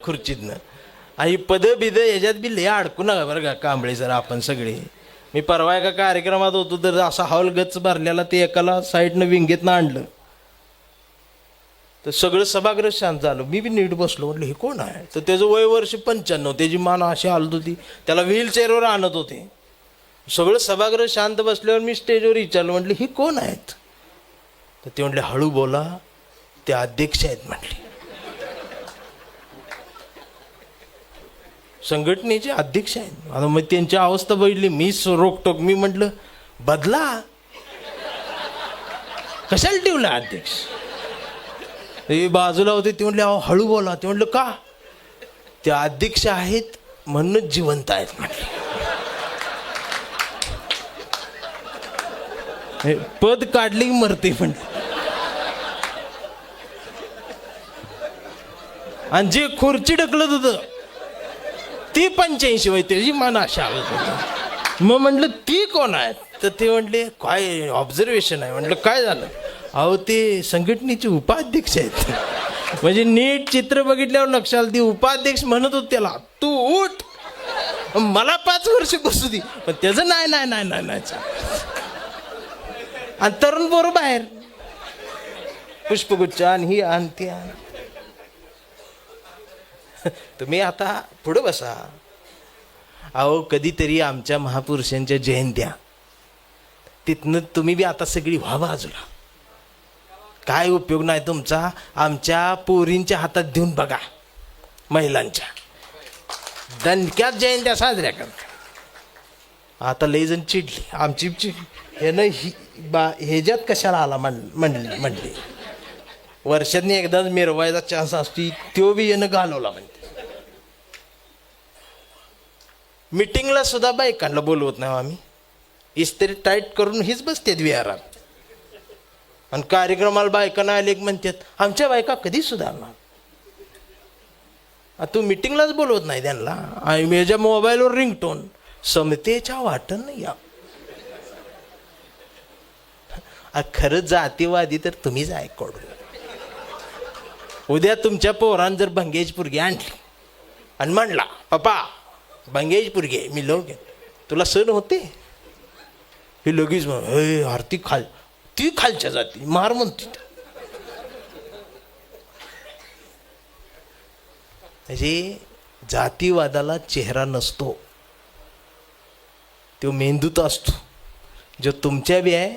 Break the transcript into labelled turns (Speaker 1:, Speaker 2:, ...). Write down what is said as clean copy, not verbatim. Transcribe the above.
Speaker 1: खुर्चीतनं. आणि पदं बिदं याच्यात बी लय अडकू नका बरं का कांबळे सर आपण सगळे. मी परवा एका कार्यक्रमात होतो तर असा हॉल गच्च भरलेला, ते एकाला साईडनं विंगेतनं आणलं तर सगळं सभागृह शांत झालं. मी बी नीट बसलो, म्हटलं हे कोण आहे. तर त्याचं वय वर्ष 95, त्याची मान अशी हालत होती, त्याला व्हीलचेअरवर आणत होते. सगळं सभागृह शांत बसल्यावर मी स्टेजवर विचारलं, म्हटलं हे कोण आहेत. तर ते म्हटले हळू बोला, ते अध्यक्ष आहेत म्हटले, संघटनेचे अध्यक्ष आहेत. आता मग त्यांची अवस्था बघितली, मी रोकटोक मी म्हटलं बदला, कशाला ठेवला अध्यक्ष. ते बाजूला होते, ते म्हटले अहो हळू बोला. ते म्हटलं का. ते अध्यक्ष आहेत म्हणूनच जिवंत आहेत म्हटले. पद काढली मरते म्हटलं. आणि जे खुर्ची ढकलत होतं ती 85 वय, त्याची मान अशा आलत होतं. मग म्हटलं ती कोण आहेत. तर ते म्हटले काय ऑब्झर्वेशन आहे. म्हटलं काय झालं. अहो ते संघटनेचे उपाध्यक्ष आहेत. म्हणजे नीट चित्र बघितल्यावर लक्षात, ती उपाध्यक्ष म्हणत होत त्याला तू उठ, मला 5 वर्ष बसू दे. पण त्याचं नाही नाही नाही नाही नाही. आणि तरुण पोरं बाहेर पुष्पगुच्छ आणि ही आण ती आण. तुम्ही आता पुढं बसा. अहो कधीतरी आमच्या महापुरुषांच्या जयंत्या, तिथनं तुम्ही बी आता सगळी व्हा बाजूला. काय उपयोग नाही तुमचा. आमच्या पोरींच्या हातात देऊन बघा, महिलांच्या दणक्यात जयंत्या साजऱ्या करतात. आता लई जण चिडली आमची ह्यानं ही ह्याच्यात कशाला आला म्हणले. वर्षातनी एकदाच मिरवायचा चान्स असतो, तो बी यानं घालवला म्हणते. मिटिंगला सुद्धा बायकांना बोलवत नाही आम्ही, इस्त्री टाईट करून हीच बसतात विहारात. आणि कार्यक्रमाला बायकांना आले की म्हणतात आमच्या बायका कधी सुधारणार. तू मिटिंगलाच बोलवत नाही त्यांना. आणि माझ्या मोबाईलवर रिंगटोन समतेच्या वाटण या. खरंच जातीवादी तर तुम्हीच ऐकू. उद्या तुमच्या पोरान जर भंगेज पुरगी आणली आणि म्हणला पप्पा भंगेज पुरगी मी लोक तुला सण होते, हे लगेच हे आरती ती खालच्या जाती मार म्हणते. म्हणजे जातीवादाला चेहरा नसतो, तो मेंदूत असतो, जो तुमच्या बी आहे